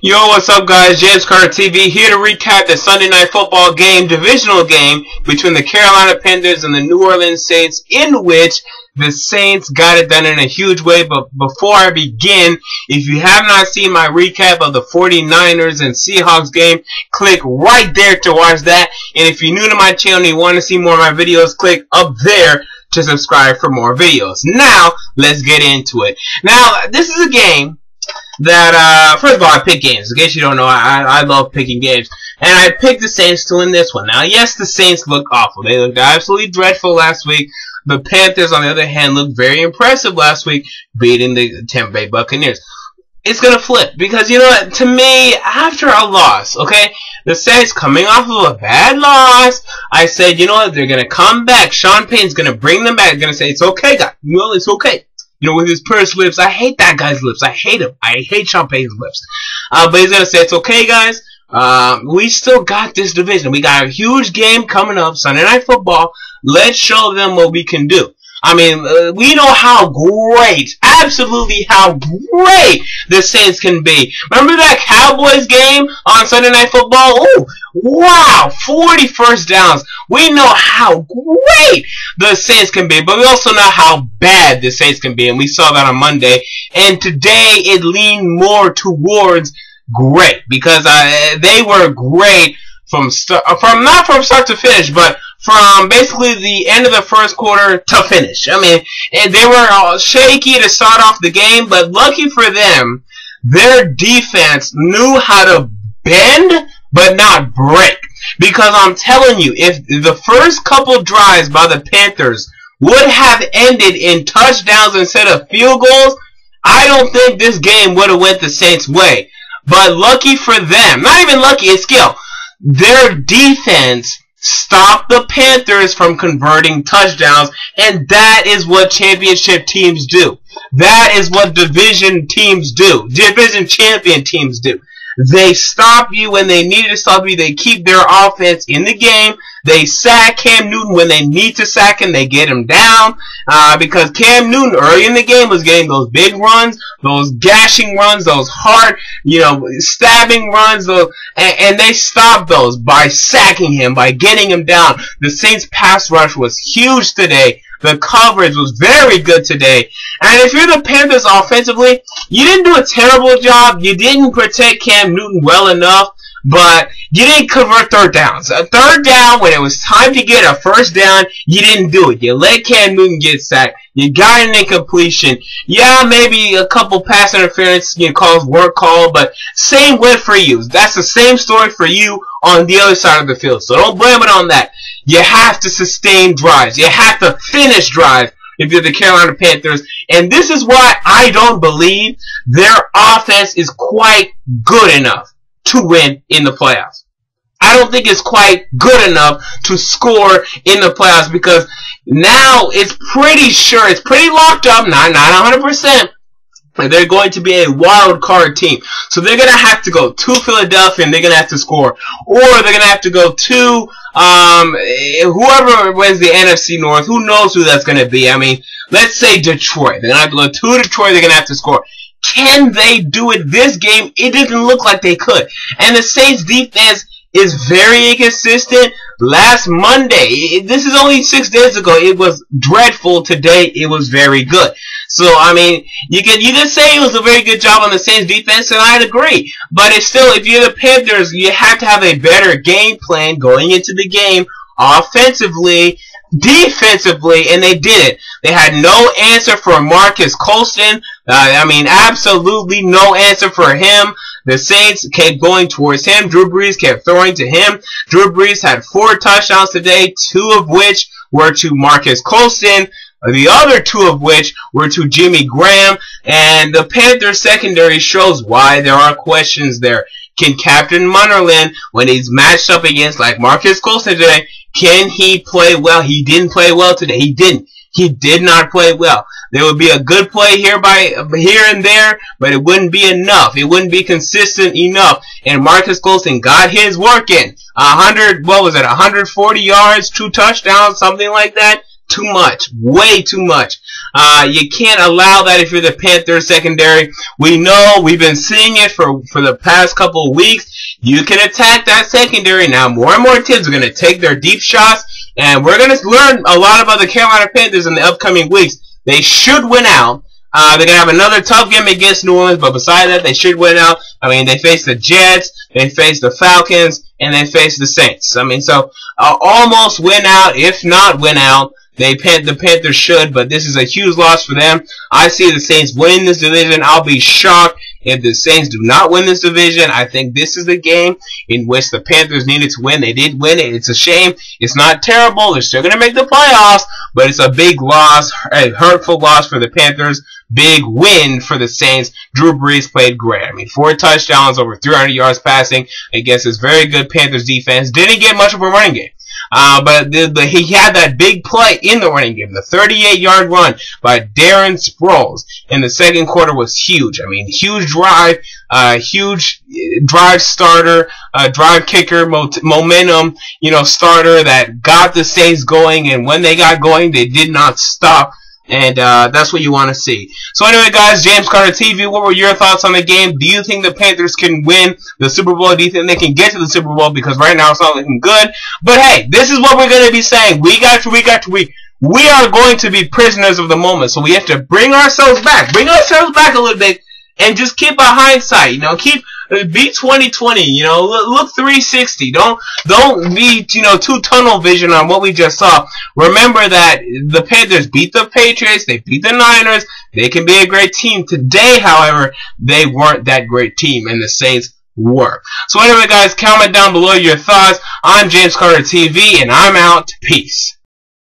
Yo, what's up, guys? James Carter TV here to recap the Sunday Night Football game, divisional game between the Carolina Panthers and the New Orleans Saints, in which the Saints got it done in a huge way. But before I begin, if you have not seen my recap of the 49ers and Seahawks game, click right there to watch that. And if you're new to my channel and you want to see more of my videos, click up there to subscribe for more videos. Now, let's get into it. Now, this is a game that, first of all, I pick games. In case you don't know, I love picking games. And I picked the Saints to win this one. Now, yes, the Saints look awful. They looked absolutely dreadful last week. The Panthers, on the other hand, looked very impressive last week, beating the Tampa Bay Buccaneers. It's going to flip because, you know what, to me, after a loss, okay, the Saints coming off of a bad loss, I said, you know what, they're going to come back. Sean Payton's going to bring them back. They're going to say, it's okay, guys. You know, it's okay. You know, with his pursed lips. I hate that guy's lips. I hate him. I hate Sean Payton's lips. But he's going to say, it's okay, guys. We still got this division. We got a huge game coming up, Sunday Night Football. Let's show them what we can do. I mean, we know how great, absolutely how great the Saints can be. Remember that Cowboys game on Sunday Night Football? Oh, wow, 40 first downs. We know how great the Saints can be, but we also know how bad the Saints can be, and we saw that on Monday. And today it leaned more towards great, because they were great from not from start to finish, but from basically the end of the first quarter to finish. I mean, and they were shaky to start off the game, but lucky for them, their defense knew how to bend but not break. Because I'm telling you, if the first couple drives by the Panthers would have ended in touchdowns instead of field goals, I don't think this game would have went the Saints' way. But lucky for them, not even lucky, it's skill, their defense stopped the Panthers from converting touchdowns, and that is what championship teams do. That is what division teams do. Division champion teams do. They stop you when they need to stop you. They keep their offense in the game. They sack Cam Newton when they need to sack him. They get him down because Cam Newton early in the game was getting those big runs, those gashing runs, those hard, stabbing runs, and they stopped those by sacking him, by getting him down. The Saints' pass rush was huge today. The coverage was very good today. And if you're the Panthers offensively, you didn't do a terrible job. You didn't protect Cam Newton well enough, but you didn't convert third downs. A third down, when it was time to get a first down, you didn't do it. You let Cam Newton get sacked. You got an incompletion. Yeah, maybe a couple pass interference calls were called, but same went for you. That's the same story for you on the other side of the field. So don't blame it on that. You have to sustain drives. You have to finish drives if you're the Carolina Panthers. And this is why I don't believe their offense is quite good enough to win in the playoffs. I don't think it's quite good enough to score in the playoffs, because now it's pretty sure, it's pretty locked up, not 100%. They're going to be a wild card team. So they're going to have to go to Philadelphia and they're going to have to score. Or they're going to have to go to whoever wins the NFC North. Who knows who that's going to be? I mean, let's say Detroit. They're going to have to go to Detroit. They're going to have to score. Can they do it this game? It doesn't look like they could. And the Saints defense is very inconsistent. Last Monday, this is only 6 days ago, it was dreadful. Today, it was very good. So, I mean, you can say it was a very good job on the Saints defense, and I'd agree. But it's still, if you're the Panthers, you have to have a better game plan going into the game, offensively, defensively, and they did it. They had no answer for Marcus Colston. I mean, absolutely no answer for him. The Saints kept going towards him. Drew Brees kept throwing to him. Drew Brees had 4 touchdowns today, 2 of which were to Marcus Colston. The other 2 of which were to Jimmy Graham. And the Panthers secondary shows why there are questions there. Can Captain Munnerlyn, when he's matched up against like Marcus Colston today, can he play well? He didn't play well today. He didn't. He did not play well. There would be a good play here and there, but it wouldn't be enough. It wouldn't be consistent enough. And Marcus Colston got his work in. 140 yards, 2 touchdowns, something like that. Too much. Way too much. You can't allow that if you're the Panthers secondary. We know, we've been seeing it for the past couple of weeks. You can attack that secondary. Now, more and more teams are going to take their deep shots, and we're going to learn a lot about the Carolina Panthers in the upcoming weeks. They should win out. They're going to have another tough game against New Orleans, but besides that, they should win out. I mean, they face the Jets, they face the Falcons, and they face the Saints. I mean, so almost win out, if not win out. The Panthers should, but this is a huge loss for them. I see the Saints winning this division. I'll be shocked if the Saints do not win this division. I think this is the game in which the Panthers needed to win. They did win it. It's a shame. It's not terrible. They're still going to make the playoffs, but it's a big loss, a hurtful loss for the Panthers. Big win for the Saints. Drew Brees played great. I mean, 4 touchdowns, over 300 yards passing against this very good Panthers defense. Didn't get much of a running game. But he had that big play in the running game. The 38-yard run by Darren Sproles in the second quarter was huge. I mean, huge drive starter, drive kicker, momentum, starter that got the Saints going. And when they got going, they did not stop. And that's what you want to see. So anyway, guys, James Carter TV, what were your thoughts on the game? Do you think the Panthers can win the Super Bowl? Do you think they can get to the Super Bowl? Because right now it's not looking good. But hey, this is what we're going to be saying week after week after week. We are going to be prisoners of the moment. So we have to bring ourselves back. Bring ourselves back a little bit and just keep a hindsight. Be 2020, look 360. Don't be, too tunnel vision on what we just saw. Remember that the Panthers beat the Patriots, they beat the Niners, they can be a great team. Today, however, they weren't that great team, and the Saints were. So anyway, guys, comment down below your thoughts. I'm James Carter TV, and I'm out. Peace.